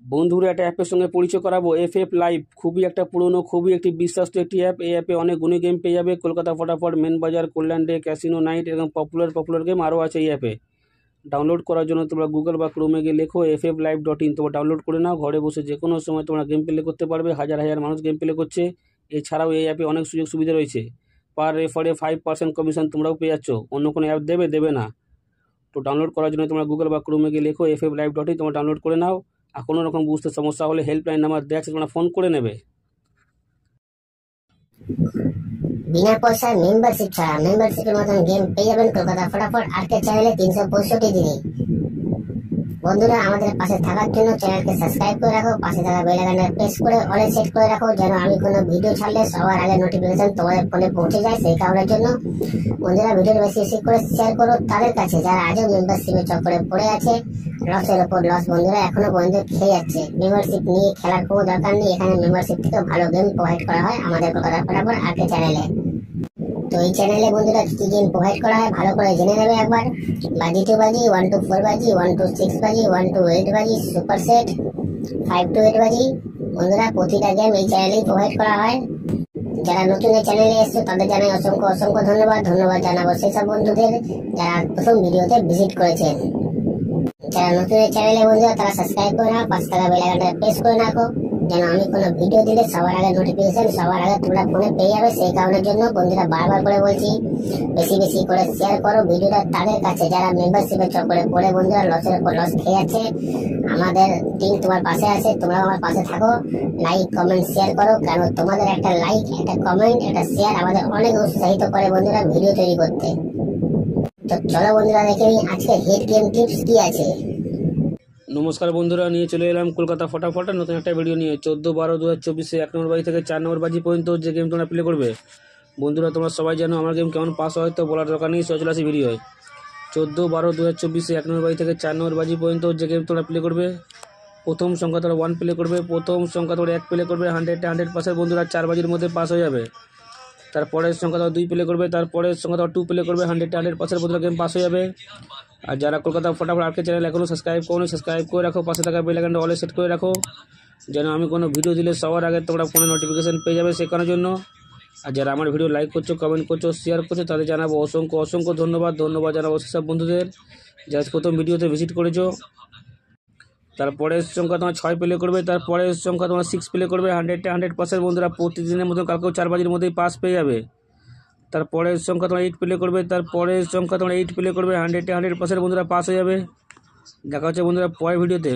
বন্ধুরা একটা অ্যাপের সঙ্গে পরিচয় করাবো, এফএফ লাইভ। খুবই একটা পুরনো, খুবই একটি বিশ্বস্ত একটি অ্যাপ। এই অ্যাপে অনেক গুণী গেম পেয়ে যাবে। কলকাতা ফটাফট, মেন বাজার, কল্যাণ ডে, ক্যাসিনো নাইট এবং পপুলার গেম আরও আছে এই অ্যাপে। ডাউনলোড করার জন্য তোমরা গুগল বা ক্রোমে গিয়ে লেখো fflive.in। তোমরা ডাউনলোড করে নাও। ঘরে বসে যে কোনো সময় তোমরা গেম প্লে করতে পারবে। হাজার হাজার মানুষ গেম প্লে করছে। এছাড়াও এই অ্যাপে অনেক সুযোগ সুবিধা রয়েছে। পার রেফারে 5% কমিশন তোমরাও পেয়ে যাচ্ছ। অন্য কোনো অ্যাপ দেবে না। তো ডাউনলোড করার জন্য তোমরা গুগল বা ক্রোমে গিয়ে লেখো fflive.in। তোমরা ডাউনলোড করে নাও। আর কোনো রকম বুঝতে সমস্যা হলে হেল্পলাইন নাম্বার দেওয়া আছে, তোমরা ফোন করে নেবে। বিনা পয়সায় মেম্বারশিপ ছাড়া মেম্বারশিপের মতন গেম পেয়ে যাবেন কলকাতা ফটাফট আর্কেড চ্যানেলে 365 দিনে। বন্ধুরা, আমাদের পাশে থাকার জন্য চ্যানেলকে সাবস্ক্রাইব করে রাখো, পাশে থাকা বেল আইকনটা প্রেস করে অলে সেট করে রাখো, যেন আমি কোনো ভিডিও ছাড়লে সবার আগে নোটিফিকেশন তোমাদের ফোনে পৌঁছে যায়। সেই কারণের জন্য বন্ধুরা, ভিডিও বেশি বেশি করে শেয়ার করো তাদের কাছে যারা আজও মেম্বারশিপের চক্করে পড়ে আছে। লসের ওপর লস বন্ধুরা এখনো পর্যন্ত খেয়ে যাচ্ছে। মেম্বারশিপ নিয়ে খেলার কোনো দরকার নেই। এখানে মেম্বারশিপ থেকে ভালো গেম প্রোভাইড করা হয় আমাদের কলকাতা ফটাফট আর্কেড চ্যানেলে। তো এই চ্যানেলে বন্ধুরা কি গেম প্রোভাইড করা হয় ভালো করে জেনে নেবে একবার। বাজি 2 বাজি, 1 to 4 বাজি, 1 to 6 বাজি, 1 to 8 বাজি, সুপার সেট, 5 to 8 বাজি। বন্ধুরা, প্রতিটা গেম এই চ্যানেলেই প্রোভাইড করা হয়। যারা নতুন এই চ্যানেলে এসছে তাদের জানাই অসংখ্য ধন্যবাদ জানাবো সেসব বন্ধুদের যারা প্রথম ভিডিওতে ভিজিট করেছেন। যারা নতুন এই চ্যানেলে বন্ধুরা তারা সাবস্ক্রাইব করে নাও, পাশে থাকা বেল আইকনটা প্রেস করে রাখো, যেন আমি কোনো ভিডিও দিলে সবার আগে নোটিফিকেশন সবার আগে তোমরা ফোনে পেয়ে যাবে। সেই কারণের জন্য বন্ধুরা বারবার করে বলছি, বেশি বেশি করে শেয়ার করো ভিডিওটা তাদের কাছে যারা মেম্বারশিপের চক্করে পড়ে বন্ধুরা লসের উপর লস খেয়ে যাচ্ছে। আমাদের টিম তোমার পাশে আছে, তোমরা আমার পাশে থাকো। লাইক কমেন্ট শেয়ার করো, কারণ তোমাদের একটা লাইক, একটা কমেন্ট, একটা শেয়ার আমাদের অনেক উৎসাহিত করে বন্ধুরা ভিডিও তৈরি করতে। তো চলো বন্ধুরা, দেখে নিই আজকে হিট গেম টিপস কি আছে। নমস্কার বন্ধুরা, নিয়ে চলে এলাম কলকাতা ফটাফট নতুন একটা ভিডিও নিয়ে। 14/12/2024 1 নম্বর বাজি থেকে 4 নম্বর বাজি পর্যন্ত যে গেম তোমরা প্লে করবে। বন্ধুরা, তোমরা সবাই জানো আমার গেম কেমন পাস হয়, তো বলার দরকার নেই। চলে আসি ভিডিওয়। 14/12/2024 1 নম্বর বাজি থেকে 4 নম্বর বাজি পর্যন্ত যে গেম তোমরা প্লে করবে। প্রথম সংখ্যা তোমরা 1 প্লে করবে। প্রথম সংখ্যা তোমরা 1 প্লে করবে। 100% বন্ধুরা 4 বাজির মধ্যে পাস হয়ে যাবে। তারপরের সংখ্যা তোমরা 2 প্লে করবে। তারপরের সংখ্যা তোমরা 2 প্লে করবে। 100% বন্ধুরা গেম পাস হয়ে যাবে। আর যারা কলকাতা ফটাফট আর্কেড চ্যানেল এখনও সাবস্ক্রাইব করো, সাবস্ক্রাইব করে রাখো, পাশে থাকা বেল আইকনটা অলে সেট করে রাখো, যেন আমি কোনো ভিডিও দিলে সবার আগে তোমরা ফোনে নোটিফিকেশন পেয়ে যাবে সেই কারণের জন্য। আর যারা আমার ভিডিও লাইক করছো, কমেন্ট করছো, শেয়ার করছো তাদের জানাবো অসংখ্য ধন্যবাদ জানাবো সেসব বন্ধুদের যারা প্রথম ভিডিওতে ভিজিট করেছো। তারপরের সংখ্যা তোমার 6 প্লে করবে। তারপরের সংখ্যা তোমার 6 প্লে করবে। 100% বন্ধুরা প্রতিদিনের মতো কালকেও 4 বাজির মধ্যেই পাস পেয়ে যাবে। তারপরের সংখ্যা তোমরা 8 প্লে করবে। তারপরের সংখ্যা তোমরা 8 প্লে করবে। 100% বন্ধুরা পাস হয়ে যাবে। দেখা হচ্ছে বন্ধুরা পরের ভিডিওতে।